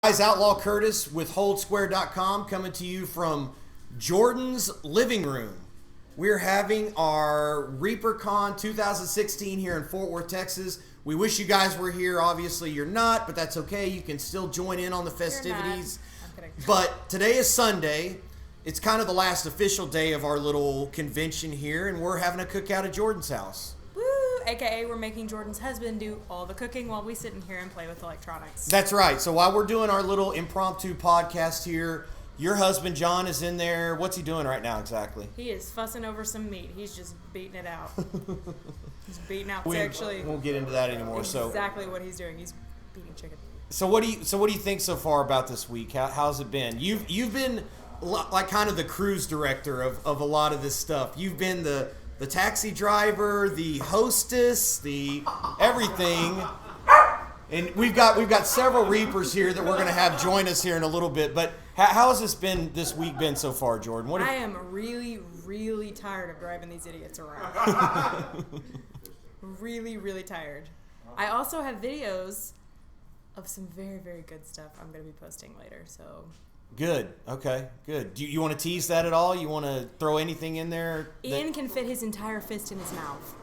Guys, Outlaw Curtis with HoldSquare.com coming to you from Jordan's living room. We're having our ReaperCon 2016 here in Fort Worth, Texas. We wish you guys were here. Obviously, you're not, but that's okay. You can still join in on the festivities. I'm kidding. But today is Sunday. It's kind of the last official day of our little convention here, and we're having a cookout at Jordan's house. Woo! AKA we're making Jordan's husband do all the cooking while we sit in here and play with electronics. That's right. So while we're doing our little impromptu podcast here, your husband, John, is in there. What's he doing right now exactly? He is fussing over some meat. He's just beating it out. He's beating out sexually. We won't get into that anymore. Exactly what he's doing. He's beating chicken. So what do you think so far about this week? How's it been? You've been like kind of the cruise director of a lot of this stuff. You've been the taxi driver, the hostess, the everything. And we've got several Reapers here that we're going to have join us here in a little bit. But how has this week been so far, Jordan? I am really, really tired of driving these idiots around. Really, really tired. I also have videos of some very, very good stuff I'm going to be posting later. So good. Okay. Good. Do you want to tease that at all? You want to throw anything in there? Ian can fit his entire fist in his mouth.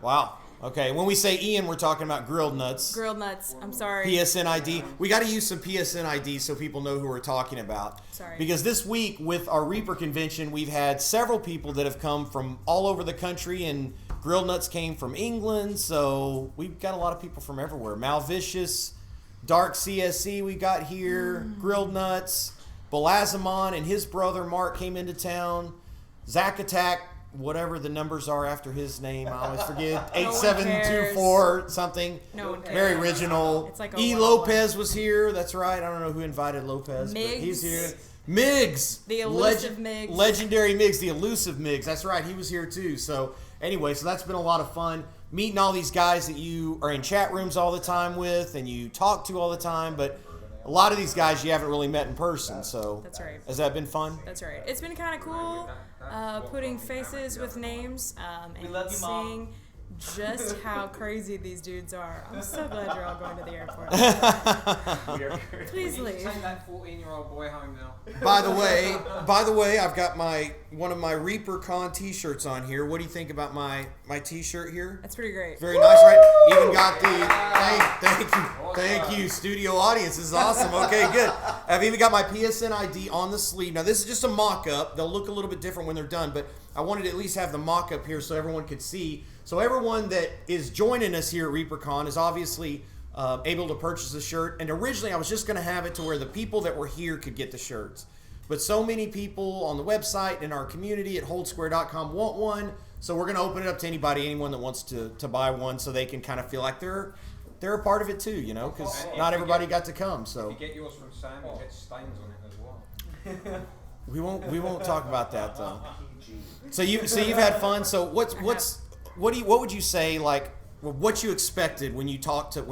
Wow. Okay, when we say Ian, we're talking about grilled nuts. Grilled nuts. I'm sorry. PSN ID. We got to use some PSN ID so people know who we're talking about. Sorry. Because this week with our Reaper convention, we've had several people that have come from all over the country, and grilled nuts came from England, so we've got a lot of people from everywhere. Malvicious, Dark CSC we got here, grilled nuts, Belazamon and his brother Mark came into town, Zack Attack, whatever the numbers are after his name, I always forget. 8724 something. No one cares. Very original. It's like E. Lopez was here. That's right. I don't know who invited Lopez, but he's here. Miggs. The elusive Miggs. Legendary Miggs, the elusive Miggs. That's right. He was here too. So anyway, so that's been a lot of fun. Meeting all these guys that you are in chat rooms all the time with and you talk to all the time, but a lot of these guys you haven't really met in person. So that's right. Has that been fun? That's right. It's been kind of cool putting faces with names and seeing just how crazy these dudes are. I'm so glad you're all going to the airport. Please leave. Take that 14-year-old boy home now. By the way, I've got one of my ReaperCon t-shirts on here. What do you think about my t-shirt here? That's pretty great. Very nice, right? Even got the thank you, studio audience. This is awesome. Okay, good. I've even got my PSN ID on the sleeve. Now this is just a mock-up. They'll look a little bit different when they're done, but I wanted to at least have the mock-up here so everyone could see. So everyone that is joining us here at ReaperCon is obviously able to purchase a shirt. And originally I was just going to have it to where the people that were here could get the shirts. But so many people on the website and our community at HoldSquare.com want one. So we're going to open it up to anyone that wants to buy one so they can kind of feel like they're a part of it too, you know, because not everybody got to come. So if you get yours from Sam, you get stains on it as well. we won't talk about that though. So you've had fun. So what would you say, like, what you expected when you talked to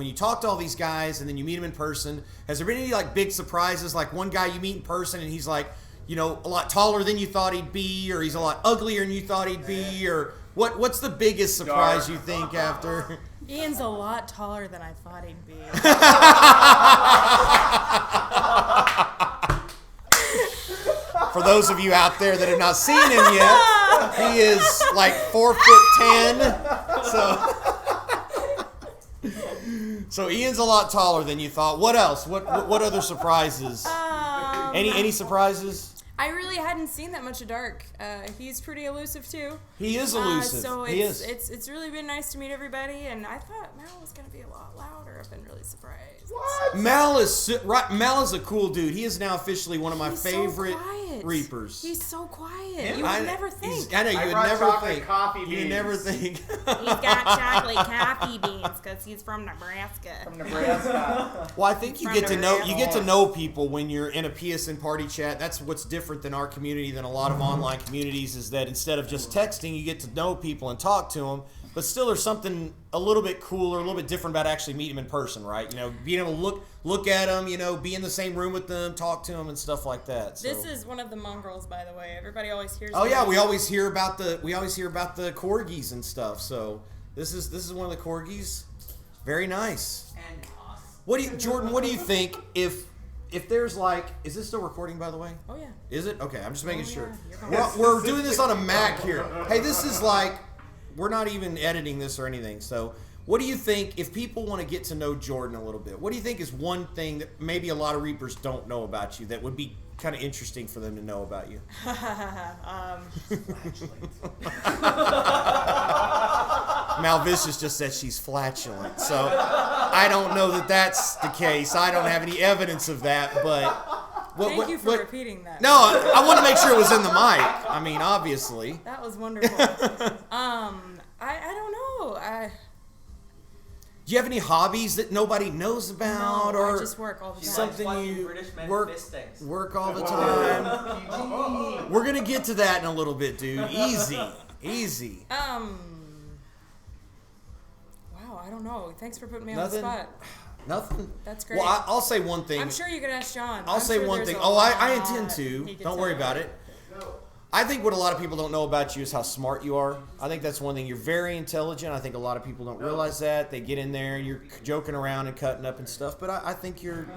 all these guys and then you meet them in person? Has there been any like big surprises? Like one guy you meet in person and he's like, you know, a lot taller than you thought he'd be, or he's a lot uglier than you thought he'd be, or what's the biggest surprise you think after? Ian's a lot taller than I thought he'd be. For those of you out there that have not seen him yet, he is like 4'10". So Ian's a lot taller than you thought. What else? What other surprises? Any surprises? I really hadn't seen that much of Dark. He's pretty elusive too. He is elusive. So he it's, is. it's really been nice to meet everybody, and I thought Mal was gonna be a lot louder. I've been really surprised. What? Mal is a cool dude. He is now officially one of my favorite Reapers. He's so quiet. You would never think. I know, you would never think. Coffee beans. You never think. He's got chocolate coffee beans because he's from Nebraska. Well, I think you get to know people when you're in a PSN party chat. That's what's different than our community, than a lot of online communities, is that instead of just texting, you get to know people and talk to them. But still, there's something a little bit cooler, a little bit different about actually meeting them in person, right? You know, being able to look at them, you know, be in the same room with them, talk to them, and stuff like that. So. This is one of the mongrels, by the way. Everybody always hears. Oh yeah, we always hear about the corgis and stuff. So this is one of the corgis. Very nice. And us. Jordan? What do you think if there's like, is this still recording, by the way? Oh yeah. Is it? Okay, I'm just making sure. Yeah, We're doing this on a Mac here. Hey, this is like, we're not even editing this or anything. So, what do you think if people want to get to know Jordan a little bit? What do you think is one thing that maybe a lot of Reapers don't know about you that would be kind of interesting for them to know about you? Malvicious just said she's flatulent, so I don't know that that's the case. I don't have any evidence of that, but thank you for repeating that. No, I want to make sure it was in the mic. I mean, obviously. That was wonderful. I don't know. Do you have any hobbies that nobody knows about, No, or I just work all the time. something you British men work fist things. all the time? We're gonna get to that in a little bit, dude. Easy. Wow, I don't know. Thanks for putting me Nothing? on the spot. Nothing. That's great. Well, I'll say one thing. I'm sure you could ask Sean. I'll say one thing. Oh, I intend to. Don't worry about it. I think what a lot of people don't know about you is how smart you are. I think that's one thing. You're very intelligent. I think a lot of people don't realize that. They get in there and you're joking around and cutting up and stuff. But I think you're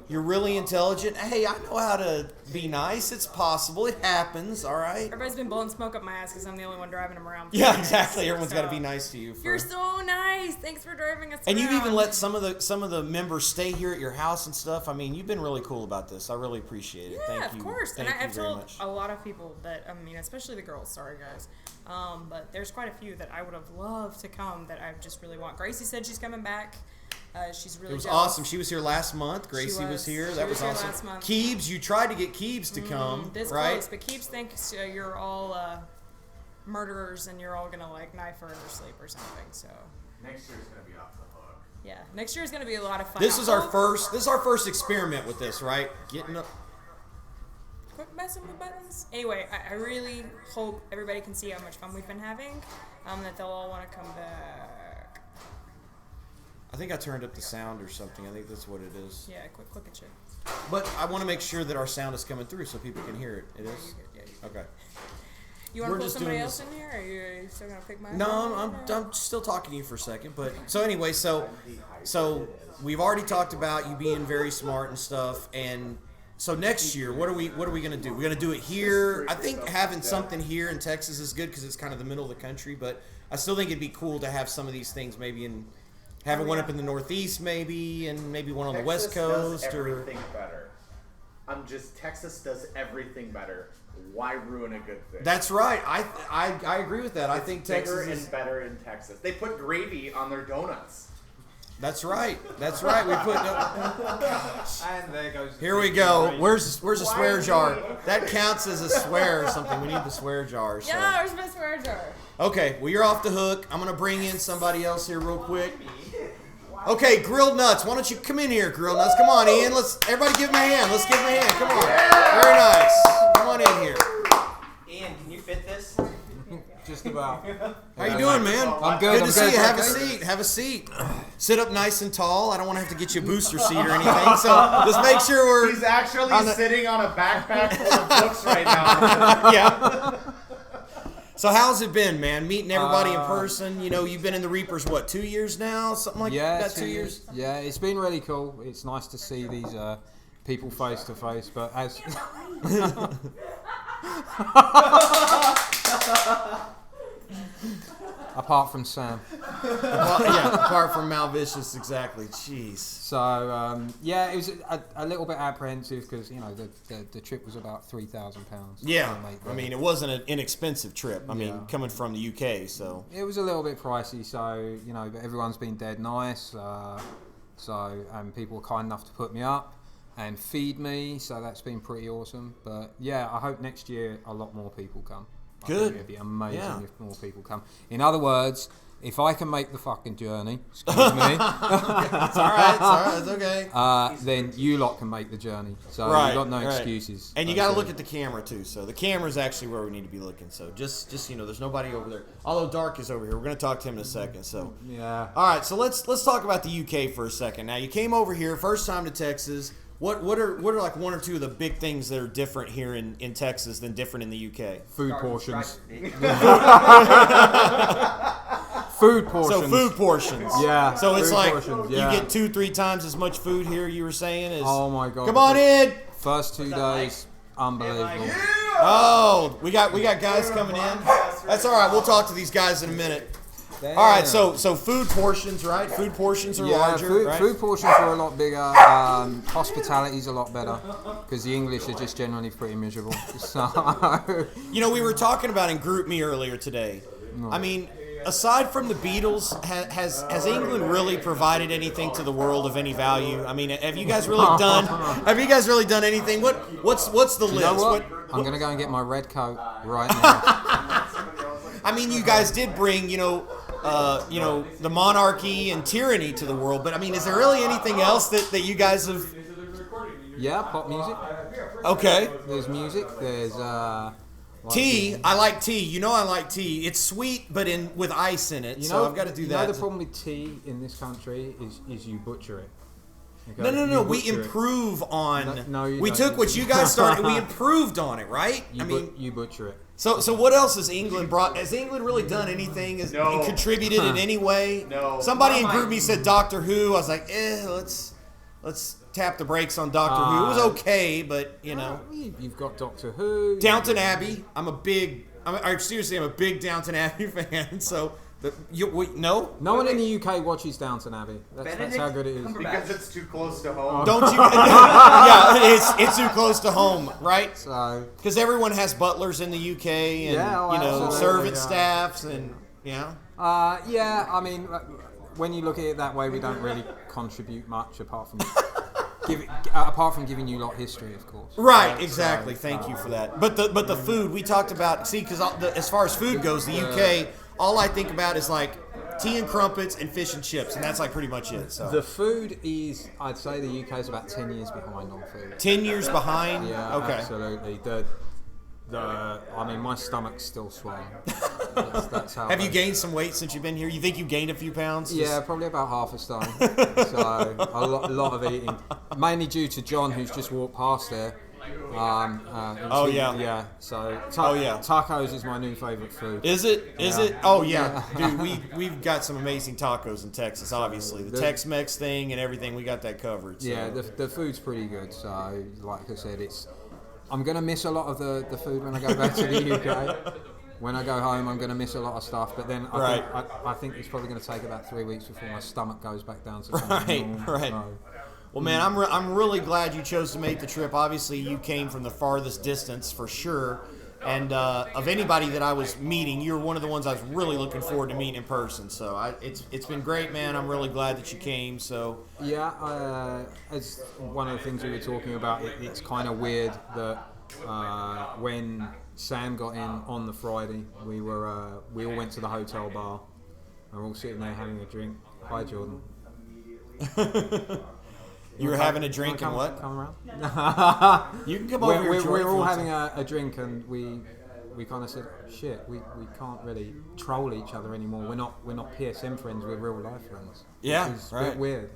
really intelligent. Hey, I know how to be nice. It's possible. It happens. All right. Everybody's been blowing smoke up my ass because I'm the only one driving them around. Yeah, exactly. Everyone's got to be nice to you. You're so nice. Thanks for driving us And around. you've even let some of the members stay here at your house and stuff. I mean, you've been really cool about this. I really appreciate it. Yeah, Thank you. of course. Thank And you I've very told much. a lot of people that, I mean, especially the girls, sorry guys, but there's quite a few that I would have loved to come that I just really want. Gracie said she's coming back. She's really It was jealous. awesome. She was here last month. Gracie was here. That was here awesome. last month. Keebs, you tried to get Keebs to come, This right? close, but Keeps thinks you're all murderers and you're all gonna like knife her in her sleep or something. So Next year's gonna be off the hook. yeah, next year is gonna be a lot of fun. This is our first experiment with this, right? Getting up. Quit messing with buttons. Anyway, I really hope everybody can see how much fun we've been having. That they'll all want to come back. I think I turned up the sound or something. I think that's what it is. Yeah, click and check. But I want to make sure that our sound is coming through so people can hear it. It Yeah, is? you good, yeah, you good. Okay. You want We're to pull just somebody doing else this- in here? Or are you still gonna pick my? No, I'm still talking to you for a second. But so anyway, so we've already talked about you being very smart and stuff. And so next year, what are we gonna do? We're gonna do it here. I think having something here in Texas is good because it's kind of the middle of the country. But I still think it'd be cool to have some of these things maybe in. Having one up in the Northeast, maybe, and maybe one on the West Coast, does or everything better. Texas does everything better. Why ruin a good thing? that's right. I agree with that. I think bigger Texas is. and better in Texas. They put gravy on their donuts. That's right. That's right. We put. And there goes. Here we go. Where's a swear jar? That counts as a swear or something. We need the swear jar. So. Yeah, where's my swear jar? Okay. Well, you're off the hook. I'm gonna bring in somebody else here real quick. Okay, Grilled Nuts. Why don't you come in here, Grilled Nuts? Come on, Ian. Let's everybody give him a hand. Let's give him a hand. Come on. Very nice. Come on in here. Ian, can you fit this? Just about. How you doing, man? I'm good. Good I'm to see you. good. Have a seat. Have a seat. Sit up nice and tall. I don't want to have to get you a booster seat or anything. So just make sure we're. He's actually On the- sitting on a backpack full of books right now. Yeah. So how's it been, man? Meeting everybody in person. You know, you've been in the Reapers, what, 2 years now? Something like that, 2 years? Yeah, it's been really cool. It's nice to see these people face to face. But as apart from Sam, Apart from Malvicious, exactly. Jeez. so yeah, it was a little bit apprehensive because you know the trip was about £3,000. Yeah, I mean, it wasn't an inexpensive trip. I mean, Yeah. coming from the UK, so. It was a little bit pricey, so you know, but everyone's been dead nice. People were kind enough to put me up and feed me, so that's been pretty awesome. But yeah, I hope next year a lot more people come. I Good. think it'd be amazing Yeah. if more people come. In other words, if I can make the fucking journey, excuse me, It's all right, it's okay. then you lot can make the journey. So Right, you've got no right. excuses. And you got to That's look it. at the camera too. So the camera's actually where we need to be looking. So just you know, there's nobody over there. Although Dark is over here. We're going to talk to him in a second. So Yeah. all right, so let's talk about the UK for a second. Now you came over here first time to Texas. What are like one or two of the big things that are different here in Texas than different in the UK? Food portions. food portions. So food portions. Yeah. So it's food like portions, yeah. you get 2-3 times as much food here. You were saying is. Oh my god. Come on in. First 2 days, unbelievable. Oh, we got guys coming in. That's all right. We'll talk to these guys in a minute. All right. So food portions, right? Food portions are larger, right? Food portions are a lot bigger. Hospitality's a lot better because the English are just generally pretty miserable. So, We were talking about in Group Me earlier today. I mean, aside from the Beatles, has England really provided anything to the world of any value? I mean, have you guys really done? Have you guys really done anything? What's the list? you know what? I'm gonna go and get my red coat right now. I mean, you guys did bring the monarchy and tyranny to the world, but I mean, is there really anything else that you guys have? Yeah, pop music. Okay. There's music. There's tea. I like tea. I like tea. It's sweet, but with ice in it. So I've got to do that. The problem with tea in this country is you butcher it. Okay? No. We improve on. No, you we don't. took what you guys started. We improved on it, right? You butcher it. So what else has England brought? Has England really done anything? And contributed in any way? No. Somebody in Group Me said Doctor Who. I was like, let's tap the brakes on Doctor Who. It was okay, but You've got Doctor Who. Downton Abbey. I'm a big Downton Abbey fan. So no. No one in the UK watches Downton Abbey. That's how good it is. Because it's too close to home. Don't you? Yeah, it's too close to home, right? So because everyone has butlers in the UK and absolutely, servant staffs and yeah. I mean, when you look at it that way, we don't really contribute much apart from giving you lot history, of course. Right, exactly. Thank you for that. But the food we talked about. See, because as far as food goes, the UK, all I think about is like tea and crumpets and fish and chips, and that's like pretty much it. So the food is, I'd say, the UK is about 10 years behind on food. 10 years behind. Yeah, okay. Absolutely. I mean, my stomach's still swollen. That's how. Have you gained some weight since you've been here? You think you gained a few pounds? Yeah, probably about half a stone. So a lot of eating, mainly due to John, who's just walked past there. Yeah. So tacos is my new favorite food. Is it? Is it? Oh yeah, dude. We've got some amazing tacos in Texas. Obviously, the Tex-Mex thing and everything. We got that covered. So. Yeah, the food's pretty good. So like I said, I'm gonna miss a lot of the food when I go back to the UK. When I go home, I'm gonna miss a lot of stuff. But then I think it's probably gonna take about 3 weeks before my stomach goes back down to something normal. Right. So, well, man, I'm really glad you chose to make the trip. Obviously, you came from the farthest distance for sure. And of anybody that I was meeting, you were one of the ones I was really looking forward to meeting in person. So it's been great, man. I'm really glad that you came. So yeah, as one of the things we were talking about, it's kind of weird that when Sam got in on the Friday, we all went to the hotel bar. And we're all sitting there having a drink. Hi, Jordan. You were having a drink and what? Come around. You can come over here. We're all having a drink, and we kind of said, shit, we can't really troll each other anymore. We're not PSN friends. We're real life friends. Yeah, it's right. a bit weird.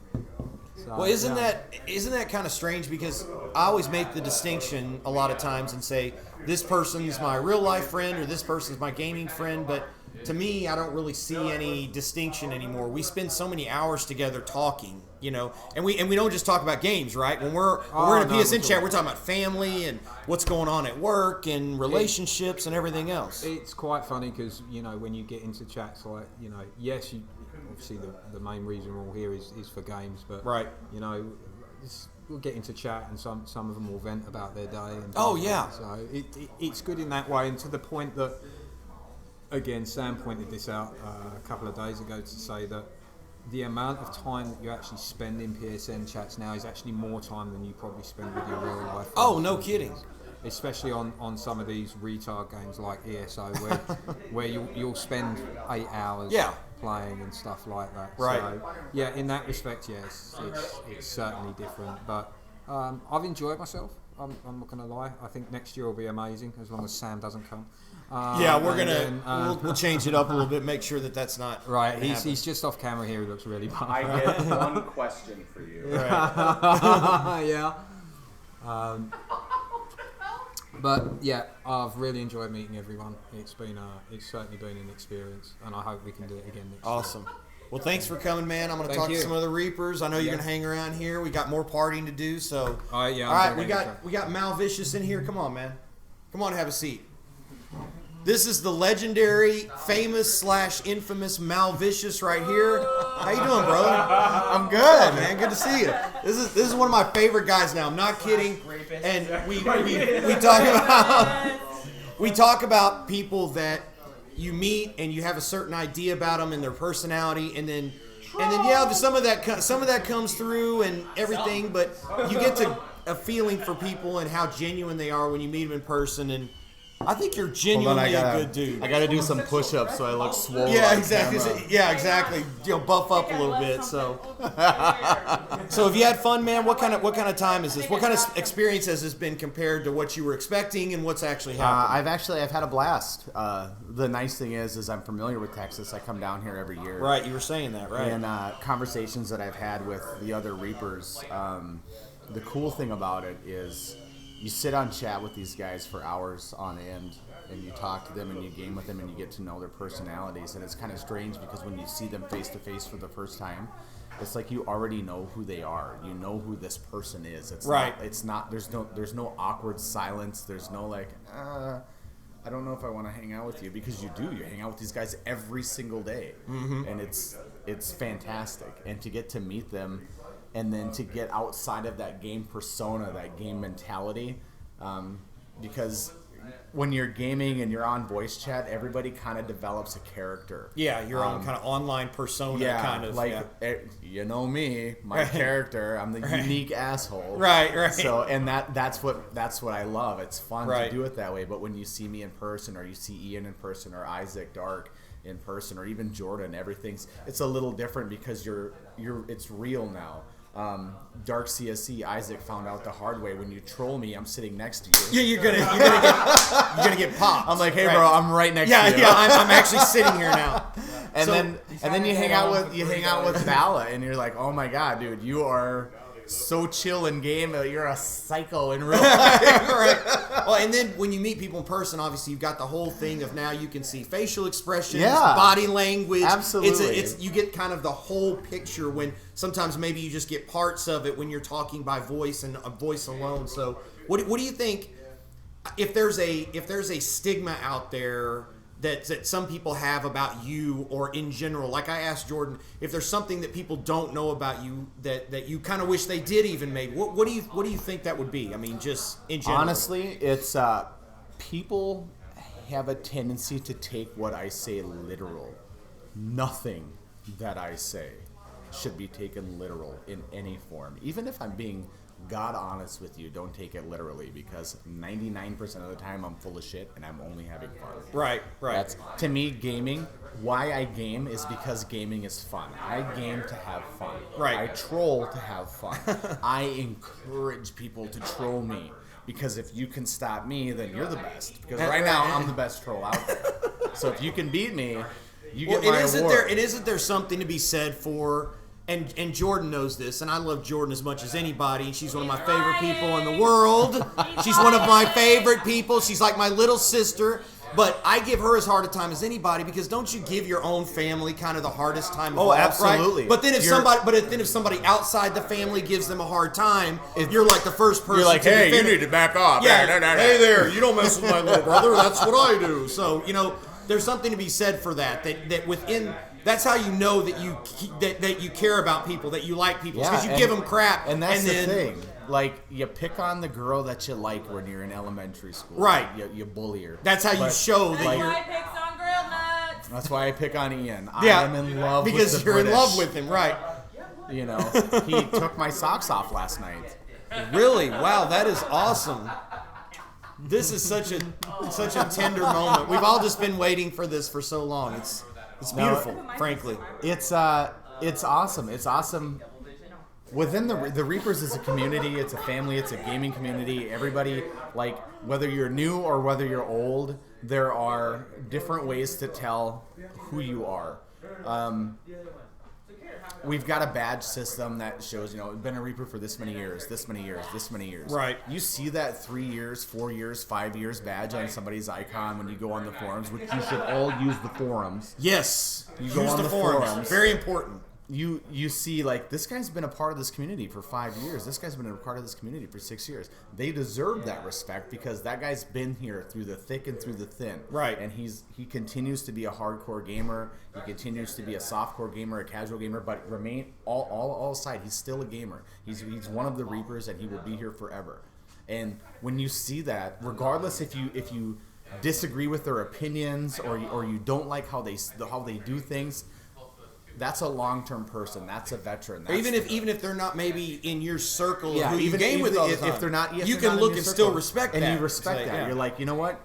So, well, isn't that kind of strange? Because I always make the distinction a lot of times and say this person's my real life friend or this person's my gaming friend, but to me, I don't really see any distinction anymore. We spend so many hours together talking, and we don't just talk about games, right? When we're in a PSN chat, we're talking about family and what's going on at work and relationships and everything else. It's quite funny because when you get into chats like yes, obviously the main reason we're all here is for games, but right, we'll get into chat and some of them will vent about their day. And so it's good in that way, and to the point that. Again, Sam pointed this out a couple of days ago to say that the amount of time that you actually spend in PSN chats now is actually more time than you probably spend with your real life. Oh, no kidding. Especially on some of these retard games like ESO where you'll spend 8 hours playing and stuff like that. Right. So, yeah, in that respect, yes, it's certainly different. But I've enjoyed myself. I'm not going to lie. I think next year will be amazing as long as Sam doesn't come. We'll change it up a little bit. Make sure that's not right. He's just off camera here. He looks really bad. I get one question for you. Right. Yeah. But yeah, I've really enjoyed meeting everyone. It's certainly been an experience, and I hope we can do it again next year. Awesome. Well, thanks for coming, man. I'm going to Thank talk you. to some other Reapers. I know you're Yeah. going to hang around here. We got more partying to do, so. Yeah. All right, we got Malvicious in here. Come on, man. Come on, have a seat. This is the legendary, famous / infamous Malvicious right here. How you doing, brother? I'm good, man. Good to see you. This is one of my favorite guys now. I'm not kidding. And we talk about people that you meet and you have a certain idea about them and their personality, and then yeah, some of that comes through and everything, but you get to a feeling for people and how genuine they are when you meet them in person. And I think you're genuinely a good dude. I gotta do some push-ups so I look swole. Yeah, on exactly. camera. Yeah, exactly. Buff up a little bit. So, so have you had fun, man? What kind of time is this? What kind of experience has this been compared to what you were expecting and what's actually happened? I've had a blast. The nice thing is I'm familiar with Texas. I come down here every year. Right, you were saying that, right? And conversations that I've had with the other Reapers, the cool thing about it is you sit on chat with these guys for hours on end, and you talk to them and you game with them and you get to know their personalities. And it's kind of strange because when you see them face to face for the first time, it's like you already know who they are. You know who this person is. It's right. There's no awkward silence. There's no like, I don't know if I want to hang out with you, because you do. You hang out with these guys every single day, and it's fantastic. And to get to meet them, and then to get outside of that game persona, that game mentality, because when you're gaming and you're on voice chat, everybody kind of develops a character. Yeah, your own kind of online persona, kind of. Like, you know me, my character. I'm the unique asshole. Right. So, and that's what I love. It's fun Right. to do it that way. But when you see me in person, or you see Ian in person, or Isaac Dark in person, or even Jordan, it's a little different because it's real now. Dark CSC, Isaac found out the hard way. When you troll me, I'm sitting next to you. Yeah, you're gonna get popped. I'm like, hey, bro, I'm right next to you. Yeah, I'm actually sitting here now. And then you hang out with Bala, and you're like, oh my god, dude, you are so chill in game. You're a psycho in real life. Right. Well, and then when you meet people in person, obviously you've got the whole thing of now you can see facial expressions, body language. Absolutely. You get kind of the whole picture, when sometimes maybe you just get parts of it when you're talking by voice and a voice alone. So what do you think, if there's a stigma out there that some people have about you, or in general, like I asked Jordan, if there's something that people don't know about you that you kind of wish they did, even maybe, what do you think that would be? I mean, just in general. Honestly, it's people have a tendency to take what I say literal. Nothing that I say should be taken literal in any form. Even if I'm being God honest with you, don't take it literally, because 99% of the time I'm full of shit and I'm only having fun. Right. That's, to me, gaming, why I game is because gaming is fun. I game to have fun. Right. I troll to have fun. I encourage people to troll me, because if you can stop me, then you're the best. Because right now I'm the best troll out there. So if you can beat me, you get my award. Isn't there something to be said for, and Jordan knows this, and I love Jordan as much as anybody. She's one of my favorite people in the world. She's one of my favorite people. She's like my little sister. But I give her as hard a time as anybody, because don't you give your own family kind of the hardest time of all, absolutely. right? But then if somebody outside the family gives them a hard time, you're like the first person. You're like, to hey, defend you it. need to back off. Yeah, hey there, you don't mess with my little brother. That's what I do. So there's something to be said for that. That within. That's how you know that you care about people, that you like people, because you give them crap. And that's the thing. Like, you pick on the girl that you like when you're in elementary school. Right. You bully her. That's how you show that That's you're. why I picked on grilled nuts. That's why I pick on Ian. Yeah, I am in love with because the you're British. in love with him, right? You know, he took my socks off last night. Really? Wow, that is awesome. This is such a tender moment. We've all just been waiting for this for so long. It's beautiful, frankly. It's awesome. It's awesome. Within the Reapers is a community. It's a family. It's a gaming community. Everybody, like, whether you're new or whether you're old, there are different ways to tell who you are. we've got a badge system that shows, been a Reaper for this many years, this many years, this many years. Right. You see that 3 years, 4 years, 5 years badge on somebody's icon when you go on the forums, which you should all use the forums. Yes. You go Use on the the forums. Very important. You see, like, this guy's been a part of this community for 5 years. This guy's been a part of this community for 6 years. They deserve that respect because that guy's been here through the thick and through the thin. Right. And he continues to be a hardcore gamer. He continues to be a softcore gamer, a casual gamer, but remain all aside, he's still a gamer. He's one of the Reapers, and he will be here forever. And when you see that, regardless if you disagree with their opinions or you don't like how they do things, that's a long-term person. That's a veteran. That's Even if they're not maybe in your circle yeah, who you even, game even with all the if, time, if they're not, you can look and still respect and that. you respect It's like, that. yeah. You're like, you know what,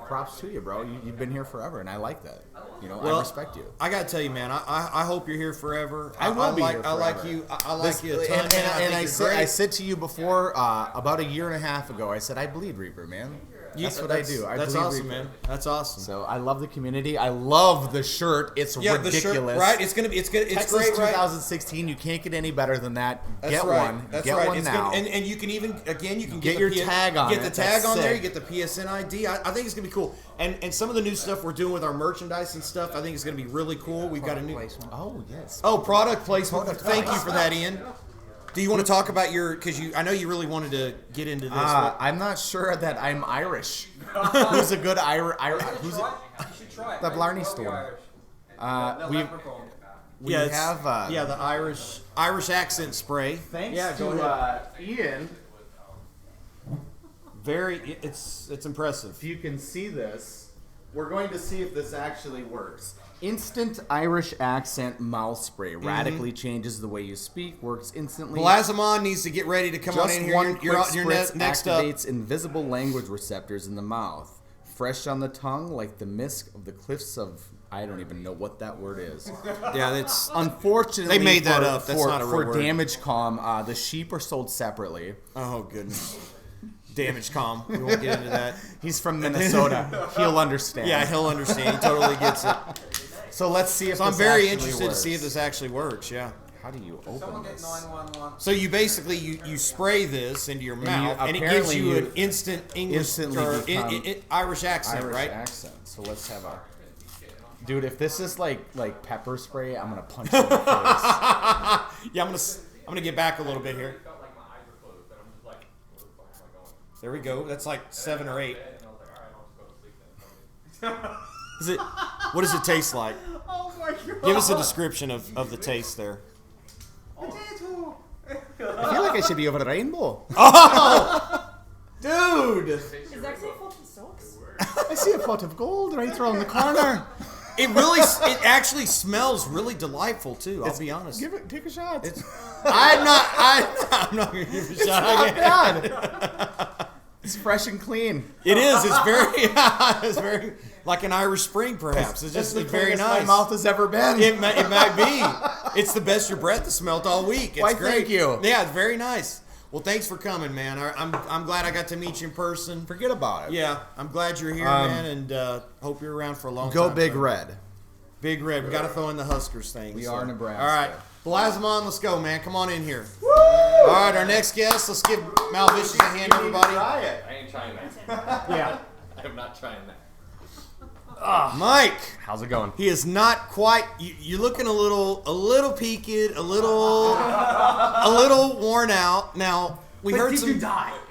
props to you, bro. You've been here forever, and I like that. Well, I respect you. I gotta tell you, man. I hope you're here forever. I will be here I like forever. you. I like you a ton. And I said said to you before, about a year and a half ago, I said I bleed Reaper, man. That's what I do. That's bleed awesome, Reaper. man. That's awesome. So I love the community. I love the shirt. It's ridiculous. The shirt, right? It's good. It's Texas great, right? 2016. You can't get any better than that. That's Get right. one. That's Get right. one It's now. Good. And you can even you can Get the your tag on Get it. the tag That's on there. You sick. get the PSN ID. I think it's gonna be cool. And some of the new stuff we're doing with our merchandise and stuff, I think it's gonna be really cool. We've got a new Oh yes. product placement. Product Thank you placement. for that, Ian. Do you want to talk about I know you really wanted to get into this. I'm not sure that I'm Irish. Who's a good Irish? Who's You should try it. The mate. Blarney You'll be store. Irish. we Leprechaun. we it's- have the Irish accent spray. thanks Yeah, go to ahead. Ian. It's impressive. If you can see this, we're going to see if this actually works. Instant Irish accent mouth spray radically changes the way you speak. Works instantly. Blazamon needs to get ready to come on Just in here. one You're quick spritz next up. activates invisible language receptors in the mouth. Fresh on the tongue, like the mist of the cliffs of... I don't even know what that word is. Yeah, that's Unfortunately, They made that up. That's not a real for word. damage calm, the sheep are sold separately. oh goodness. Damage calm. We won't get into that. He's from Minnesota. He'll understand. Yeah, he'll understand. He totally gets it. So let's see if So I'm this very actually interested works. to see if this actually works. Yeah. How do you open Someone get this? 911. So you basically you spray this into your mouth, and it gives apparently you an you instant English instantly or become Irish accent, Irish right? accent. So let's have a... Dude, if this is like pepper spray, I'm gonna punch you in the face. Yeah, I'm gonna get back a little bit here. There we go. That's like 7 or 8. Is it? What does it taste like? Oh my god! Give us a description of the taste there. Potato. I feel like I should be over the rainbow. Dude, Is that fucking socks? I see a pot of gold right around the corner. it actually smells really delightful too. I'll be honest. Take a shot. I'm not gonna give it a shot. Not bad. It's fresh and clean. It is. It's very like an Irish Spring, perhaps. It's just the very cleanest nice. my mouth has ever been. It might be. It's the best your breath has smelled all week. It's Why, great. thank you. Yeah, it's very nice. Well, thanks for coming, man. I'm glad I got to meet you in person. Forget about it. Yeah, I'm glad you're here, man, and hope you're around for a long Go time. Big so. Red. Big Red. We got to throw in the Huskers thing. We so. are Nebraska. All right. Blazamon, let's go, man. Come on in here. All right, our next guest. Let's give Malvicious a hand, everybody. Try it. I ain't trying that. Yeah. I'm not trying that. Mike. How's it going? He is not quite. You're looking a little peaked, a little worn out. Now we heard some.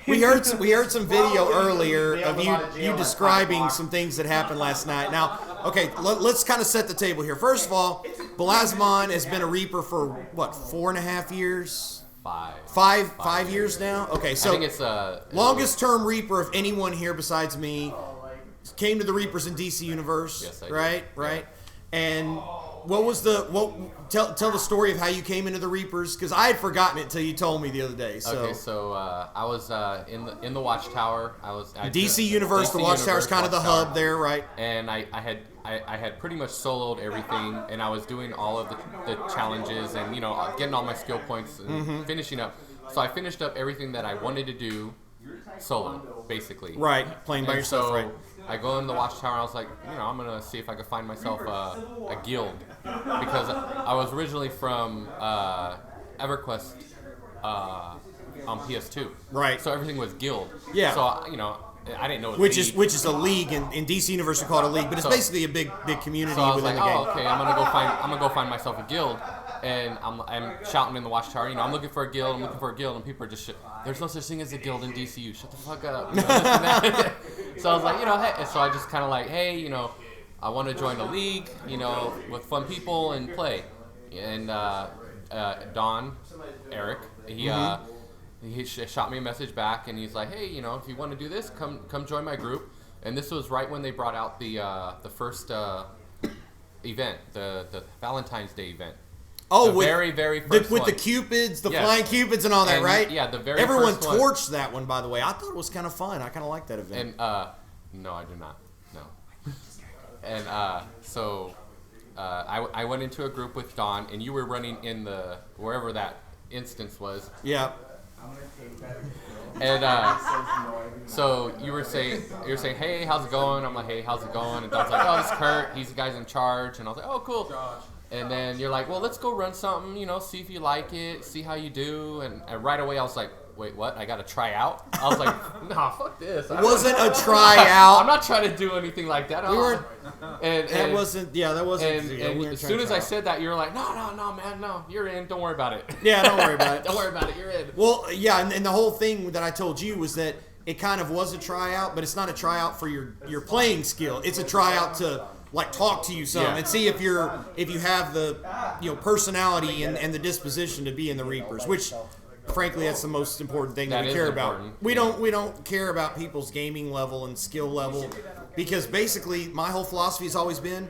We heard some video earlier of you describing some things that happened last night. Now, okay, let's kind of set the table here. First of all, Blazamon has been a Reaper for what, 4.5 years? 5. 5 years now. Okay, so I think it's longest term Reaper of anyone here besides me. Came to the Reapers in DC Universe, Yes, I did. right? And what was tell the story of how you came into the Reapers, because I had forgotten it until you told me the other day. So, Okay, so I was in the Watchtower. DC Universe, the Watchtower's kind of the hub there, right? And I had pretty much soloed everything, and I was doing all of the challenges and getting all my skill points and finishing up. So I finished up everything that I wanted to do. solo, basically. Right, playing by And yourself, so right. I go in the watchtower and I was like, I'm going to see if I can find myself a guild. Because I was originally from EverQuest on PS2. Right. So everything was guild. Yeah. So, I didn't know it was Which league. is a league in DC Universe, we call it a league, but it's So- basically a big community So I was within like, the game. okay, I'm gonna go find myself a guild, and I'm shouting in the watchtower, I'm looking for a guild, and people are just there's no such thing as a guild in DCU. Shut the fuck up. This and that. So I was like, hey, so I just kind of like, hey, I want to join a league, with fun people and play, and Don, Eric, he shot me a message back, and he's like, hey, if you want to do this, come join my group. And this was right when they brought out the first event, the Valentine's Day event. Oh, the very first with one. the cupids, the Yes. flying cupids, and all that, And, right? yeah, the very Everyone first one. torched that one, by the way. I thought it was kind of fun. I kind of liked that event. And no, I do not. No. And so I went into a group with Don, and you were running in wherever that instance was. Yeah. And so you were saying, hey, how's it going? I'm like, hey, how's it going? And Don's like, oh, it's Kurt. He's the guy's in charge. And I was like, oh, cool. And then you're like, well, let's go run something. See if you like it. See how you do. And right away I was like, wait, what? I got to try out? I was like, nah, fuck this. It wasn't a tryout. I'm not trying to do anything like that. We weren't. And That wasn't. Yeah, that wasn't. And, yeah, and we weren't as trying soon to as try I out. said that, you were like, no, man, no, you're in. Don't worry about it. Yeah, don't worry about it. Don't worry about it. You're in. Well, yeah, and the whole thing that I told you was that it kind of was a tryout, but it's not a tryout for your playing skill. It's a tryout to like talk to you some Yeah. and see if you have the personality and the disposition to be in the Reapers, which frankly that's the most important thing that That we is care about. important. We don't care about people's gaming level and skill level because basically my whole philosophy has always been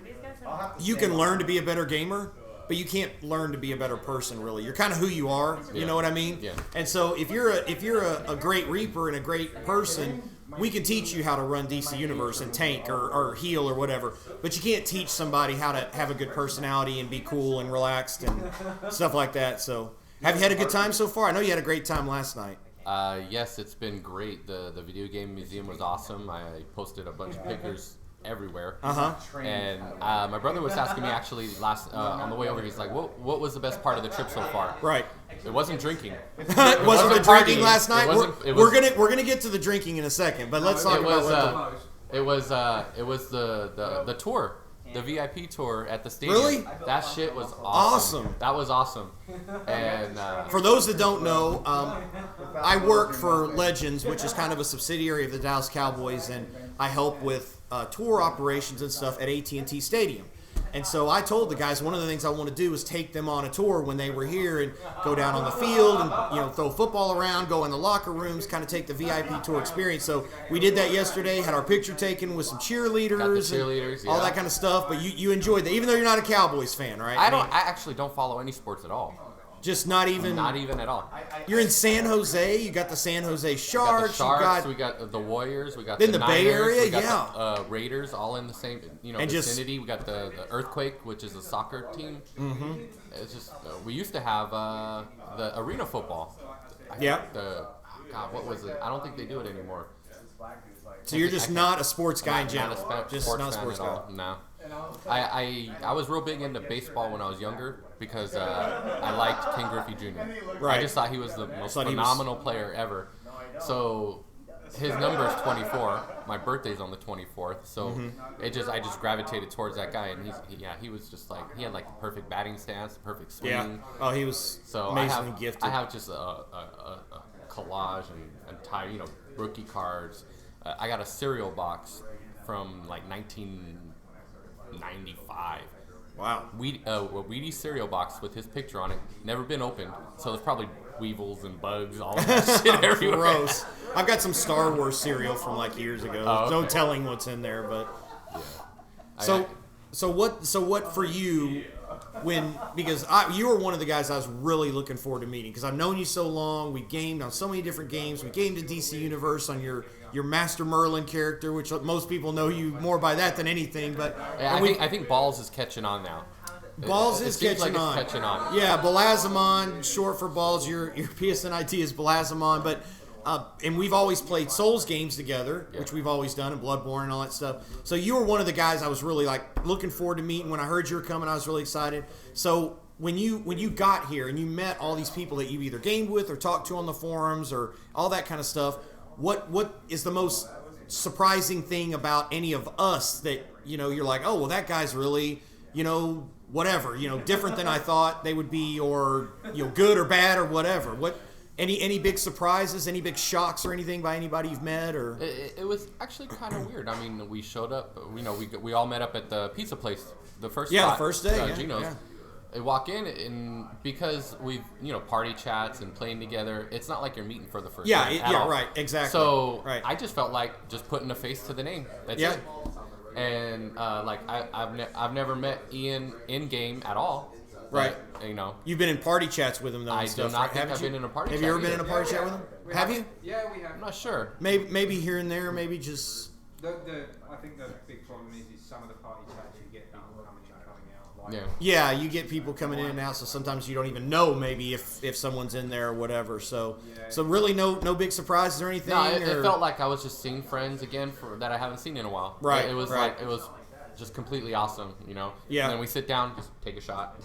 you can learn to be a better gamer, but you can't learn to be a better person. Really, you're kind of who you are. You Yeah. know what I mean? Yeah. And so if you're a great Reaper and a great person, we can teach you how to run DC Universe and tank or heal or whatever. But you can't teach somebody how to have a good personality and be cool and relaxed and stuff like that. So have you had a good time so far? I know you had a great time last night. Yes, it's been great. The video game museum was awesome. I posted a bunch of pictures everywhere. And my brother was asking me actually last on the way over. He's like, "What was the best part of the trip so far?" Right. It wasn't drinking. It wasn't the partying. drinking last night. It wasn't- it we're was- gonna get to the drinking in a second, but let's talk It about was what it was the tour, the VIP tour at the stadium. Really? That shit was awesome. Awesome. That was awesome. And For those that don't know, I work for Legends, which is kind of a subsidiary of the Dallas Cowboys, and I help with tour operations and stuff at AT&T Stadium. And so I told the guys one of the things I want to do is take them on a tour when they were here and go down on the field and throw football around, go in the locker rooms, kind of take the VIP tour experience. So we did that yesterday, had our picture taken with some cheerleaders, Got the cheerleaders, and all yeah. that kind of stuff. But you enjoyed that, even though you're not a Cowboys fan, right? I mean, actually don't follow any sports at all. just not even at all. You're in San Jose. You got the San Jose Sharks. We got the Sharks, you we got the Warriors, we got In the the Bay Niners, Area, we got yeah. the Raiders, all in the same And just- vicinity. We got the Earthquake, which is a soccer team. Mm-hmm. It's just we used to have the arena football. Yeah. God, what was it? I don't think they do it anymore. So you're just not a sports guy in general. Just sports not a fan sports at guy. all. No. I was real big into baseball when I was younger because I liked Ken Griffey Jr. Right. I just thought he was the most Thought he was- phenomenal player ever. So his number is 24. My birthday's on the 24th, so Mm-hmm. I just gravitated towards that guy, and he was just like he had like the perfect batting stance, the perfect swing. Yeah. Oh, he was So amazingly gifted. I have just a collage and tie, rookie cards. I got a cereal box from like 1995. Wow. A Wheaties cereal box with his picture on it. Never been opened, so there's probably weevils and bugs, all of that shit everywhere. Gross. I've got some Star Wars cereal from like years ago. Oh, okay. No telling what's in there, but I- so what for you because you were one of the guys I was really looking forward to meeting because I've known you so long. We gamed on so many different games. We gamed in DC Universe on your Master Merlin character, which most people know you more by that than anything. But Yeah, and I think Balls is catching on now. Balls It is seems catching like on. It's catching on. Yeah, Balazamon, short for Balls. Your PSN ID is Balazamon, but and we've always played Souls games together, which we've always done, and Bloodborne and all that stuff. So you were one of the guys I was really like looking forward to meeting. When I heard you were coming, I was really excited. So when you got here and you met all these people that you either gamed with or talked to on the forums or all that kind of stuff, what is the most surprising thing about any of us that you're like, oh well, that guy's really whatever different than I thought they would be, or good or bad or whatever. What any big surprises, any big shocks or anything by anybody you've met? Or it was actually kind of weird. I mean, we showed up. We all met up at the pizza place the first the first day. Gino's. Yeah. I walk in, and because we've party chats and playing together, it's not like you're meeting for the first time at all. Right, exactly. So right. I just felt like just putting a face to the name. That's Yeah. it. And I've never met Ian in game at all. Right. But, You've been in party chats with him though. I and stuff, do not right? think Haven't I've you? been in a party Have chat you ever been either. in a party chat with him? Have you? Yeah, we have. I'm not sure. Maybe here and there. Maybe just. I think the big problem is some of the party chats you get people coming in, coming out. Like, Yeah. Yeah, you get people coming in and out, so sometimes you don't even know maybe if someone's in there or whatever. So really no big surprises or anything. No, it or? felt like I was just seeing friends again that I haven't seen in a while. Right, It was right. like it was just completely awesome, Yeah. And then we sit down, just take a shot.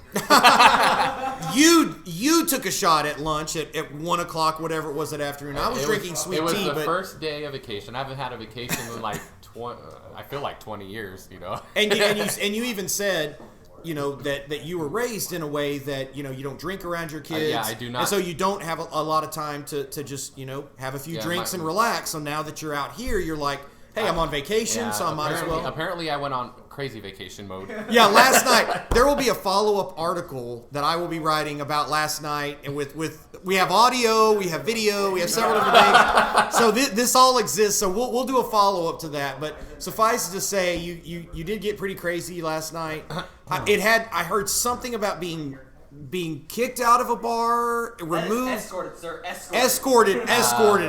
You took a shot at lunch at 1:00, whatever it was that afternoon. I was drinking sweet tea. It was tea, the but first day of vacation. I haven't had a vacation in like I feel like 20 years, and you even said. That you were raised in a way that you don't drink around your kids. Yeah, I do not. And so you don't have a lot of time to just have a few drinks and relax. So now that you're out here, you're like, hey, I'm on vacation, so I might as well. Apparently, I went on crazy vacation mode. Yeah, last night there will be a follow-up article that I will be writing about last night, and with we have audio, we have video, we have several different things. So this all exists. So we'll do a follow-up to that. But suffice it to say, you did get pretty crazy last night. I heard something about being kicked out of a bar, removed, Escorted, sir. escorted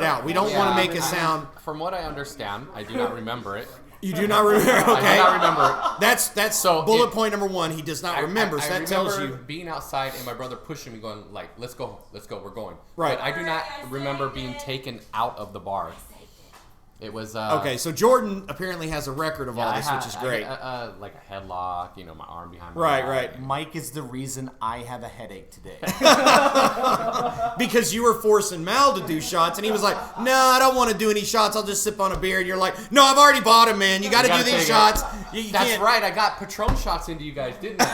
out. We don't want to make it sound. From what I understand, I do not remember it. You do not remember? Okay. I do not remember it. That's So bullet it- point number one. He does not remember. So I that tells remember you. being outside and my brother pushing me, going like, "Let's go, we're going." Right. But I do not remember being taken out of the bar. It was Okay, so Jordan apparently has a record of all this, which is great. Like a headlock, my arm behind my Right, back. right. Mike is the reason I have a headache today. Because you were forcing Mal to do shots, and he was like, "No, I don't want to do any shots. I'll just sip on a beer." And you're like, "No, I've already bought them, man. You got to do gotta these take it. shots." You That's can't. right. I got Patron shots into you guys, didn't I?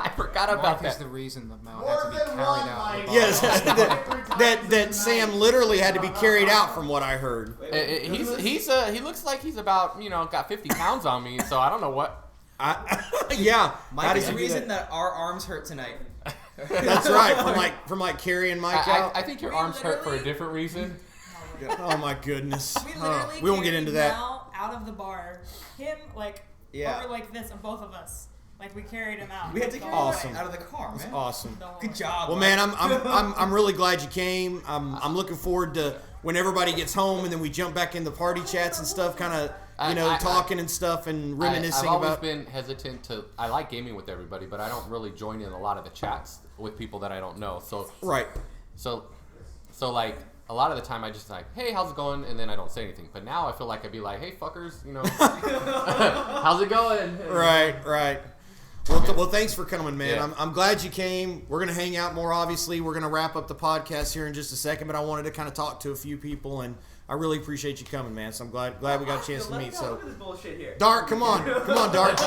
I forgot about Mike is that. the reason that Mal had to be carried out. Of the bar. Yes, that Sam literally had to be carried out, from what I heard. He looks like he's about got 50 pounds on me, so I don't know what. Yeah, how Mike did is the you do reason that? that our arms hurt tonight. That's right. From carrying Mike out. I think your arms hurt for a different reason. Oh my goodness. We literally we won't get carried into that. Mel out of the bar. Him over like this, and both of us. Like we carried him out. We had to The carry whole Awesome. way. out of the car, man. Awesome. The whole Good way. job. Well, Mike. man, I'm really glad you came. I'm looking forward to when everybody gets home and then we jump back in the party chats and stuff, kind of talking and stuff and reminiscing I've always about. been hesitant to. I like gaming with everybody, but I don't really join in a lot of the chats with people that I don't know. So Right. So like a lot of the time I just like, hey, how's it going? And then I don't say anything. But now I feel like I'd be like, hey, fuckers, how's it going? Right. Well, thanks for coming, man. Yeah. I'm glad you came. We're gonna hang out more. Obviously, we're gonna wrap up the podcast here in just a second. But I wanted to kind of talk to a few people, and I really appreciate you coming, man. So I'm glad we got a chance to meet. So, Look at this bullshit here. Dart, come on, Dart.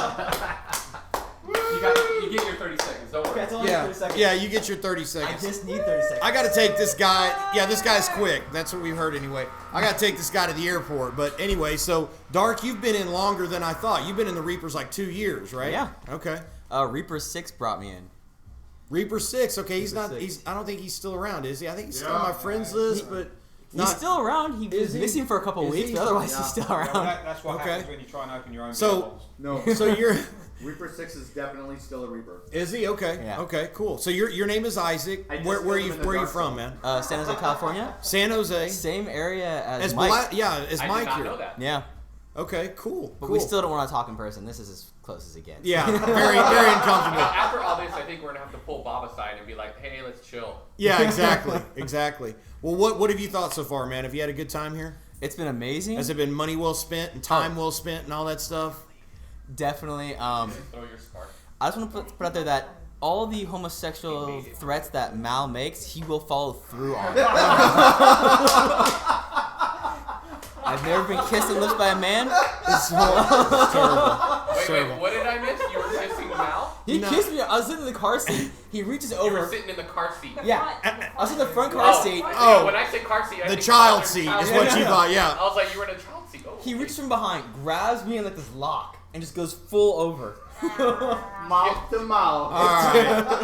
You get your 30 seconds. Don't worry. Okay, it's only 30 seconds. Yeah, you get your 30 I seconds. just need 30 seconds. I got to take this guy. Yeah, this guy's quick. That's what we've heard anyway. I got to take this guy to the airport. But anyway, so Dark, you've been in longer than I thought. You've been in the Reapers like 2 years, right? Yeah. Okay. Reaper 6 brought me in. Reaper 6. Okay, he's Reaper not. 6. I don't think he's still around, is he? I think he's still on my friends list, but He's still around. He was missing for a couple Is weeks, he? but otherwise he's still Well, around. that's what Okay. happens when you try and open your own So- beer bottles. No, So you're. Reaper 6 is definitely still a Reaper. Is he? Okay. Yeah. Okay. Cool. So your name is Isaac. I just Where killed are him you in the where are you dark from, zone. man? San Jose, California. San Jose. Same area as As Mike. as I Mike did not here. know that. Yeah. Okay, cool. But cool. we still don't want to talk in person. This is as close as it gets. Yeah, very uncomfortable. After all this, I think we're gonna have to pull Bob aside and be like, "Hey, let's chill." Yeah, exactly. Well, what have you thought so far, man? Have you had a good time here? It's been amazing. Has it been money well spent and time well spent and all that stuff? Definitely. Throw your spark. I just want to put out there that all the homosexual threats that Mal makes, he will follow through on. I've never been kissed on the lips by a man. It's Wait, what did I miss? You were kissing Mal? He kissed me. I was sitting in the car seat. He reaches You over. were sitting in the car seat. Yeah, I was in the front car seat. Oh. When I say car seat, I The think child other seat child is seat. what you thought, yeah. I was like, you were in a child seat. Oh, He reaches from behind, grabs me in like this lock, and just goes full over. Mouth to mouth. All right.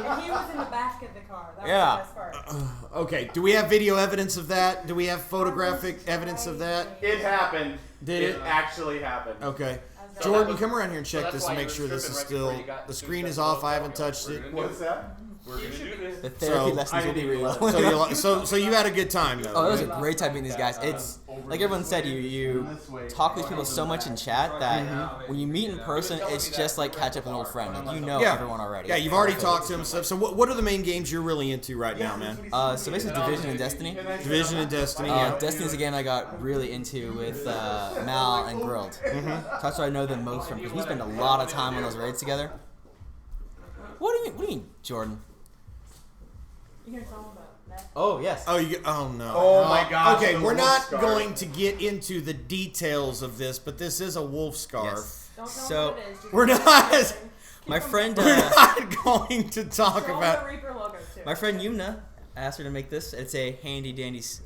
And he was in the back of the car. That Yeah. was the best part. Okay. Do we have video evidence of that? Do we have photographic evidence of that? It happened. Did it? actually happened. Okay. So Jordan, that was- come around here and so check that's this why and you make were sure this is stripping right still. before you got The to screen that is off. I photo. haven't touched We're it. gonna do What's that? We're gonna do this. The therapy So- lessons will be real. So you had a good time though. Oh, it was a right? great time meeting these guys. It's like everyone said, you talk with people so much in chat that when you meet in person, it's just like catch up with an old friend. Like you know everyone already. Yeah, you've already talked to him and stuff. So what are the main games you're really into right now, man? So basically, Division and Destiny. Division and Destiny. Yeah. Destiny's a game I got really into with Mal and Grilled. So that's what I know the most from because we spend a lot of time on those raids together. What do you mean, Jordan? You gonna tell him about that? Oh yes. Oh, oh no. Oh my gosh, Okay, the we're wolf not scarf. going to get into the details of this, but this is a wolf scarf. Yes. Don't tell So, him what it is. Just We're keep not- him- My keep him friend, going. We're not going to talk Show him about. the Reaper logo too. my friend Yumna asked her to make this. It's a handy dandy. Can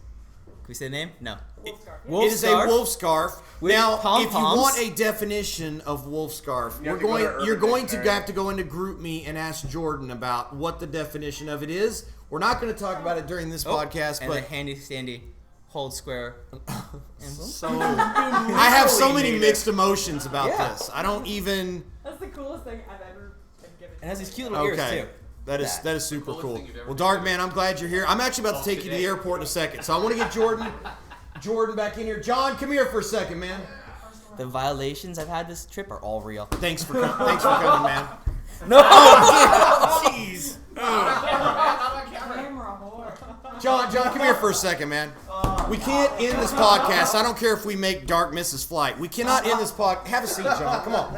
we say the name? No. Wolf scarf. Wolf It is scarf a wolf scarf. with Now, if you pom-poms. want a definition of wolf scarf, You have to go to you're Urban going to Dictionary. have to go into Group Me and ask Jordan about what the definition of it is. We're not going to talk about it during this podcast, and but a handy dandy HoldSquare emblem. so I have so many made it. mixed emotions about Yeah. this. I don't even. That's the coolest thing I've ever been given. It has these cute little ears Okay. too. That is super coolest cool. thing you've ever Well, Dark Man, I'm glad you're here. I'm actually about to take you to the airport in a second, so I want to get Jordan back in here. John, come here for a second, man. The violations I've had this trip are all real. Thanks for coming, man. No. Jeez. Camera whore. John, come here for a second, man. We can't end this podcast. I don't care if we make Dark miss his flight. We cannot end this podcast. Have a seat, John. Come on.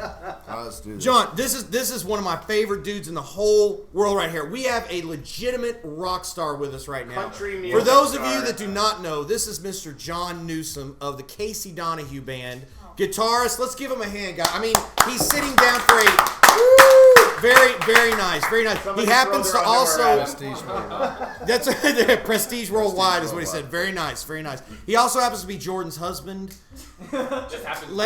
Let's do this. John, this is one of my favorite dudes in the whole world right here. We have a legitimate rock star with us right now. Country music For those of you star. that do not know, this is Mr. John Newsom of the Casey Donahue Band. Guitarist, let's give him a hand, guys. I mean, he's sitting down for a very, very nice, very nice. Somebody He happens to throw their also underwear that's the prestige worldwide is what he said. Very nice, very nice. He also happens to be Jordan's husband. Just happened.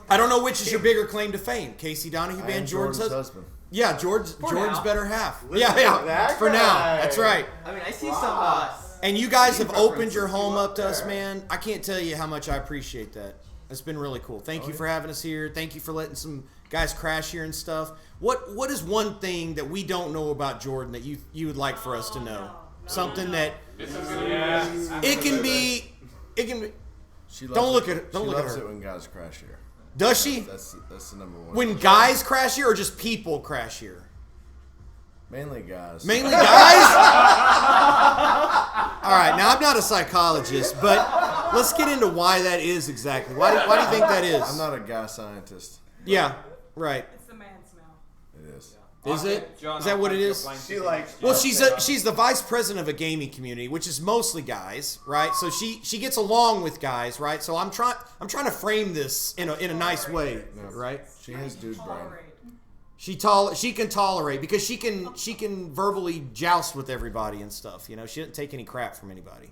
I don't know which is your bigger claim to fame, Casey Donahue I am Band, Jordan's husband. husband. Yeah, Jordan's now. better half. Listen to Yeah. that For now, guy. that's right. I mean, I see And you guys have opened your home up to us, man. I can't tell you how much I appreciate that. It's been really cool. Thank you for having us here. Thank you for letting some guys crash here and stuff. What is one thing that we don't know about Jordan that you would like for us to know? Something that This is gonna be it can be. She Don't look it. at- don't she look at loves her. it when guys crash here. Does she? That's the number one. When guys crash here or just people crash here? Mainly guys. Mainly guys? All right, now I'm not a psychologist, but let's get into why that is exactly. Why do you think that is? I'm not a guy scientist. Yeah, right. It's the man smell. It is. Is it? John, Is that what it is? She likes. Well, she's the vice president of a gaming community, which is mostly guys, right? So she gets along with guys, right? So I'm trying to frame this in a nice way, right? She has dude brain. She can tolerate because she can verbally joust with everybody and stuff. You know, she doesn't take any crap from anybody.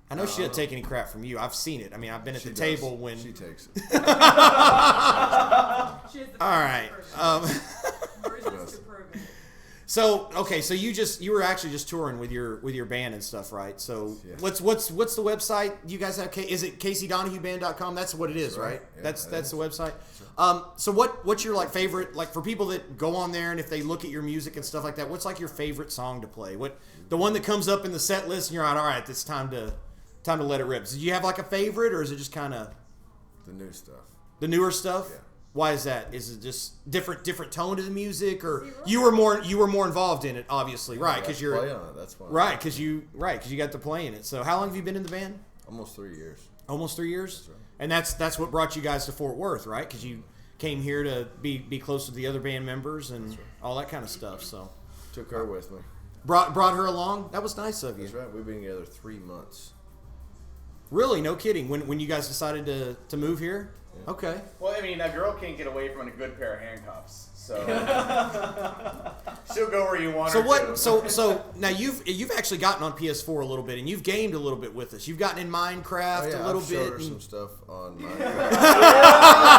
I know she doesn't take any crap from you. I've seen it. I mean, I've been at She the does. table when. She takes it. She is the All right. Marissa's to prove it. So okay, so you were actually just touring with your band and stuff, right? So Yeah. what's the website you guys have? Is it CaseyDonahueBand.com? That's what it is, right? Yeah, that's that is. the website. So what's your favorite for people that go on there and if they look at your music and stuff like that? What's your favorite song to play? What the one that comes up in the set list and you're like, all right, it's time to let it rip. So do you have a favorite or is it just kind of? The new stuff. The newer stuff? Yeah. Why is that? Is it just different tone to the music, or you were more involved in it, obviously, right? Because you're play on it. That's why. Right, because you got to play in it. So how long have you been in the band? Almost 3 years. Almost 3 years. That's right. And that's what brought you guys to Fort Worth, right? Because you came here to be close to the other band members and all that kind of stuff. So Took her with me. brought her along. That was nice of you. That's right. We've been together 3 months. Really, no kidding. When you guys decided to move here? Yeah. Okay. Well, I mean, a girl can't get away from a good pair of handcuffs, so she'll go where you want So her what? to. So now you've actually gotten on PS4 a little bit, and you've gamed a little bit with us. You've gotten in Minecraft Oh, yeah, a little I've bit. showed her and- some stuff on Minecraft.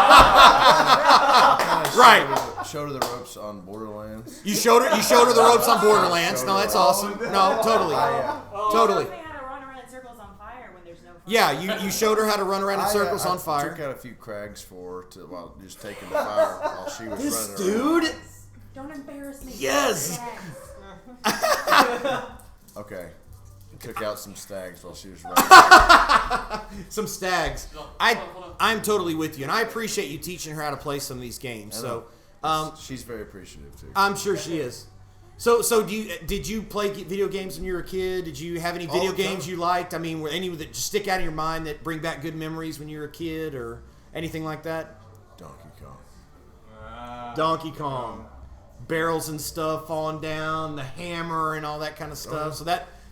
Right. Showed her the ropes on Borderlands. You showed her the ropes on Borderlands. No, that's awesome. No, totally, totally. They had to run around in circles on fire when there's no fire. Yeah, you showed her how to run around in circles on I fire. took out a few crags for her while just taking the fire while she was This running around. dude. Don't embarrass me. Yes. Okay. Took out some stags while she was running. Some stags. I'm totally with you, and I appreciate you teaching her how to play some of these games. So, She's very appreciative too. I'm sure she is. So did you play video games when you were a kid? Did you have any video the time. games you liked? I mean, were any that just stick out in your mind that bring back good memories when you were a kid, or anything like that? Donkey Kong. Donkey Kong, barrels and stuff falling down, the hammer and all that kind of stuff. So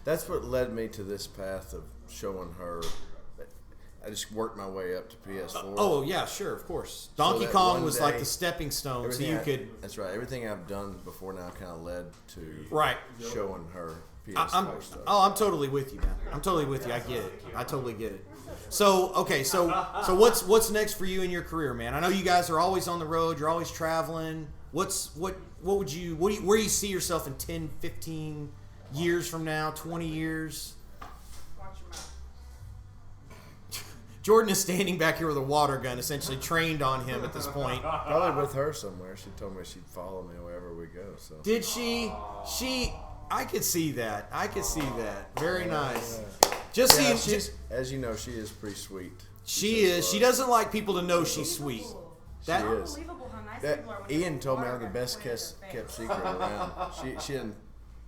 That's what led me to this path of showing her. I just worked my way up to PS4. oh yeah, sure, of course. So Donkey that Kong one was like day, the stepping stone, so everything you I- could. That's right. Everything I've done before now kind of led to Right. showing her PS4 stuff. I'm totally with you, man. I'm totally with you. I get it. I totally get it. So okay, so what's next for you in your career, man? I know you guys are always on the road. You're always traveling. Where do you see yourself in 10, 15 years from now? 20 years? Watch your mouth. Jordan is standing back here with a water gun, essentially trained on him at this point. Probably with her somewhere. She told me she'd follow me wherever we go. So Did she? I could see that. Very nice. Just yeah, seeing. as you know, she is pretty sweet. She is. She doesn't like people to know she's sweet. That She is. Unbelievable how nice That, people are when Ian they told me water I'm the gun best flying in their kept face. secret around.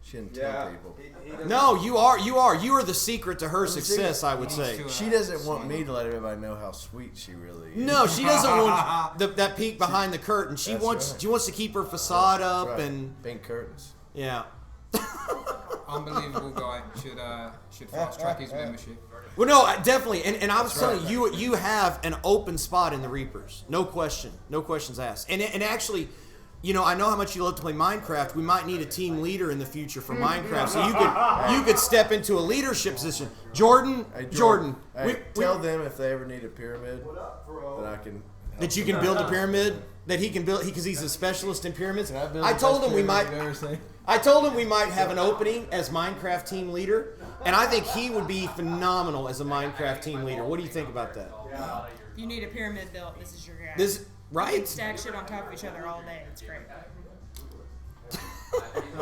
She didn't tell people. No, you are the secret to her success, I would say. She doesn't want me to let everybody know how sweet she really is. No, she doesn't want that peek behind the curtain. She That's wants right. she wants to keep her facade That's up right. and pink curtains. yeah. Unbelievable guy. Should fast track his membership. Well, no, definitely, and I was telling you, you have an open spot in the Reapers, no questions asked, and actually, you know, I know how much you love to play Minecraft. We might need a team leader in the future for Minecraft, so you could step into a leadership position. Jordan, Hey, Jordan, Hey, tell them if they ever need a pyramid that I can. that you can build a pyramid, that he can build, because he's a specialist in pyramids. Can I build I the told best him we pyramid might. you've ever seen? I told him we might have an opening as Minecraft team leader, and I think he would be phenomenal as a Minecraft team leader. What do you think about that? You need a pyramid built. This is your guy. This right? Stack shit on top of each other all day. It's great.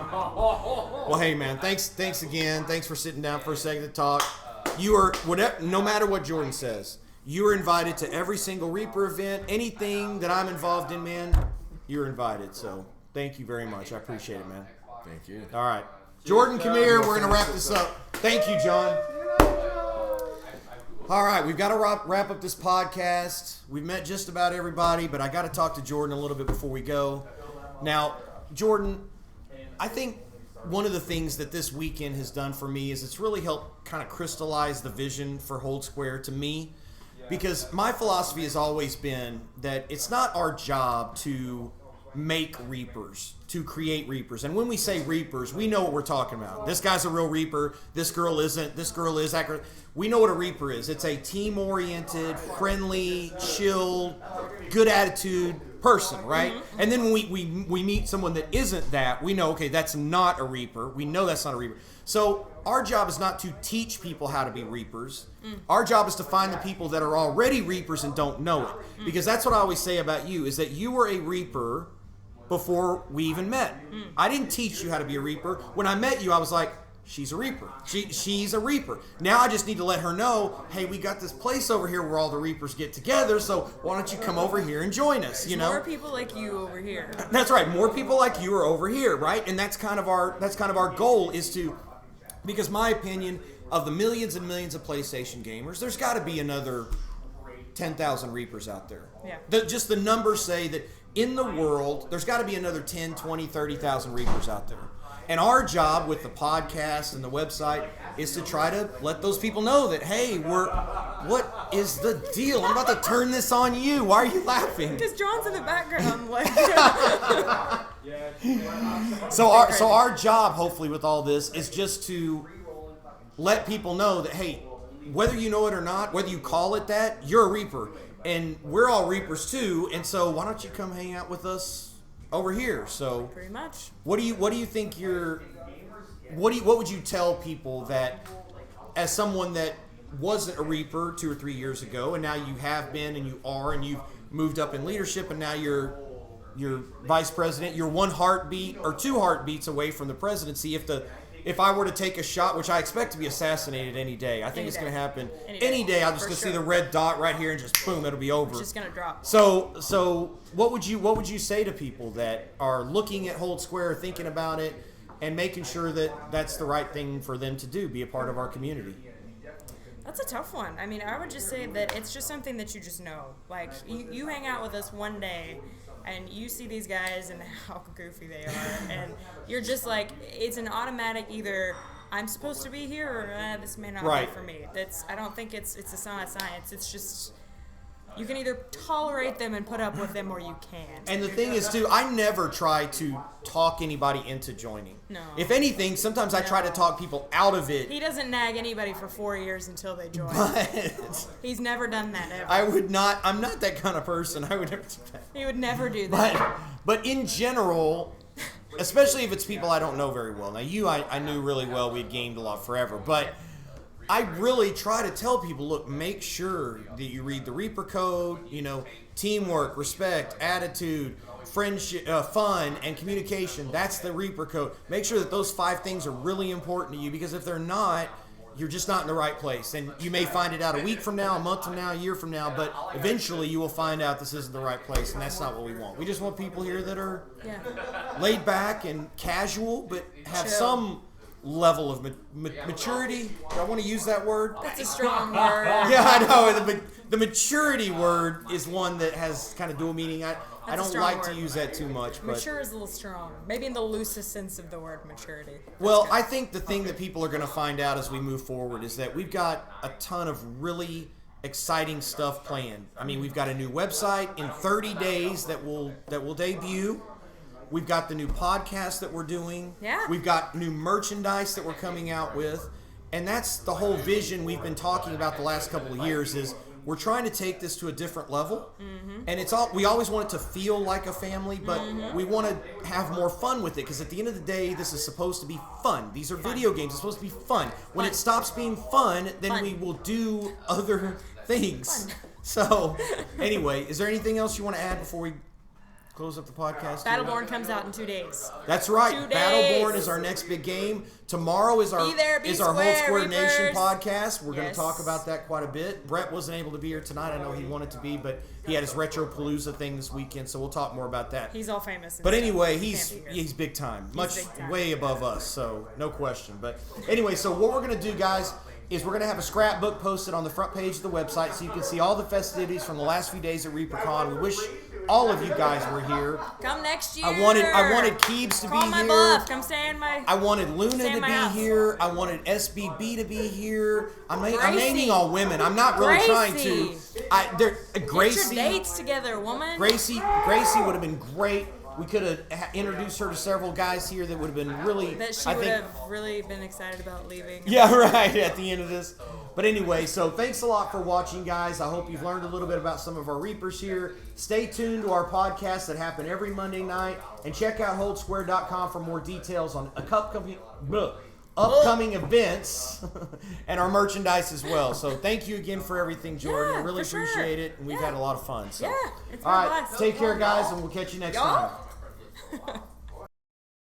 Well, hey man, thanks again. Thanks for sitting down for a second to talk. You are no matter what Jordan says, you are invited to every single Reaper event. Anything that I'm involved in, man, you're invited. So thank you very much. I appreciate it, man. Thank you. All right, Jordan, come here. We're gonna wrap this up. Thank you, John. All right, we've got to wrap up this podcast. We've met just about everybody, but I got to talk to Jordan a little bit before we go. Now, Jordan, I think one of the things that this weekend has done for me is it's really helped kind of crystallize the vision for HoldSquare to me, because my philosophy has always been that it's not our job to make Reapers, to create Reapers. And when we say Reapers, we know what we're talking about. This guy's a real Reaper. This girl isn't. This girl is. We know what a Reaper is. It's a team-oriented, friendly, chilled, good attitude person, right? And then when we meet someone that isn't that, we know, okay, that's not a Reaper. We know that's not a Reaper. So our job is not to teach people how to be Reapers. Our job is to find the people that are already Reapers and don't know it. Because that's what I always say about you, is that you were a Reaper before we even met. I didn't teach you how to be a Reaper. When I met you, I was like, she's a Reaper. She's a Reaper. Now I just need to let her know, hey, we got this place over here where all the Reapers get together, so why don't you come over here and join us, you know? More people like you over here. That's right. More people like you are over here, right? And that's kind of our goal is to, because my opinion of the millions and millions of PlayStation gamers, there's got to be another 10,000 Reapers out there. Yeah. Just the numbers say that in the world, there's got to be another 10, 20, 30,000 Reapers out there. And our job with the podcast and the website is to try to let those people know that, hey, what is the deal? I'm about to turn this on you. Why are you laughing? Because John's in the background. Like. So our job, hopefully, with all this is just to let people know that, hey, whether you know it or not, whether you call it that, you're a Reaper. And we're all Reapers too, and so why don't you come hang out with us over here? So pretty much. What do you think what would you tell people that, as someone that wasn't a Reaper 2 or 3 years ago, and now you have been and you are and you've moved up in leadership and now you're vice president, you're 1 heartbeat or 2 heartbeats away from the presidency. If I were to take a shot, which I expect to be assassinated any day, I think it's going to happen any day. I'm just going to see the red dot right here and just boom, it'll be over. It's just going to drop. So what would you say to people that are looking at HoldSquare, thinking about it, and making sure that that's the right thing for them to do, be a part of our community? That's a tough one. I mean, I would just say that it's just something that you just know. Like, you hang out with us one day, and you see these guys and how goofy they are, and you're just like, it's an automatic either I'm supposed to be here or this may not be for me. I don't think it's a not science. It's just you can either tolerate them and put up with them, or you can't. And the thing is, too, I never try to talk anybody into joining. No. If anything, sometimes I try to talk people out of it. He doesn't nag anybody for 4 years until they join. But he's never done that ever. I would not. I'm not that kind of person. I would never do that. He would never do that. But in general, especially if it's people I don't know very well. Now, you, I knew really well. We'd gamed a lot forever. But I really try to tell people, look, make sure that you read the Reaper Code, teamwork, respect, attitude, friendship, fun, and communication. That's the Reaper Code. Make sure that those 5 things are really important to you, because if they're not, you're just not in the right place. And you may find it out a week from now, a month from now, a year from now, but eventually you will find out this isn't the right place, and that's not what we want. We just want people here that are laid back and casual, but have some level of maturity. Do I want to use that word? That's a strong word. Yeah, I know. The maturity word is one that has kind of dual meaning. I don't like to use that too much. But mature is a little strong. Maybe in the loosest sense of the word maturity. Well, I think the thing that people are going to find out as we move forward is that we've got a ton of really exciting stuff planned. I mean, we've got a new website in 30 days that will debut. We've got the new podcast that we're doing. Yeah. We've got new merchandise that we're coming out with. And that's the whole vision we've been talking about the last couple of years, is we're trying to take this to a different level. Mm-hmm. And we always want it to feel like a family, but we want to have more fun with it, because at the end of the day, this is supposed to be fun. These are video games. It's supposed to be fun. When it stops being fun, then we will do other things. So, anyway, is there anything else you want to add before we close up the podcast? Battleborn comes out in 2 days. That's right. 2 days. Battleborn is our next big game. Tomorrow is our HoldSquare Reapers. Nation podcast. We're going to talk about that quite a bit. Brett wasn't able to be here tonight. I know he wanted to be, but he had his Retro Palooza thing this weekend, so we'll talk more about that. He's all famous. But anyway, he's big time. Way above us, so no question. But anyway, so what we're going to do, guys, is we're going to have a scrapbook posted on the front page of the website so you can see all the festivities from the last few days at ReaperCon. We wish all of you guys were here. Come next year. I wanted Keebs to Call be my here. Bluff. Come stay in my. I wanted Luna stay to in my be house. here. I wanted SBB to be here. I'm naming all women. I'm not really trying to. Gracie. Get your dates together, woman. Gracie would have been great. We could have introduced her to several guys here that would have been really. That she would have really been excited about leaving. Yeah, right. At the end of this. But anyway, so thanks a lot for watching, guys. I hope you've learned a little bit about some of our Reapers here. Stay tuned to our podcasts that happen every Monday night. And check out HoldSquare.com for more details on upcoming events and our merchandise as well. So thank you again for everything, Jordan. I really appreciate it. And we've had a lot of fun. So. It's all right, blast. take care, guys, and we'll catch you next time.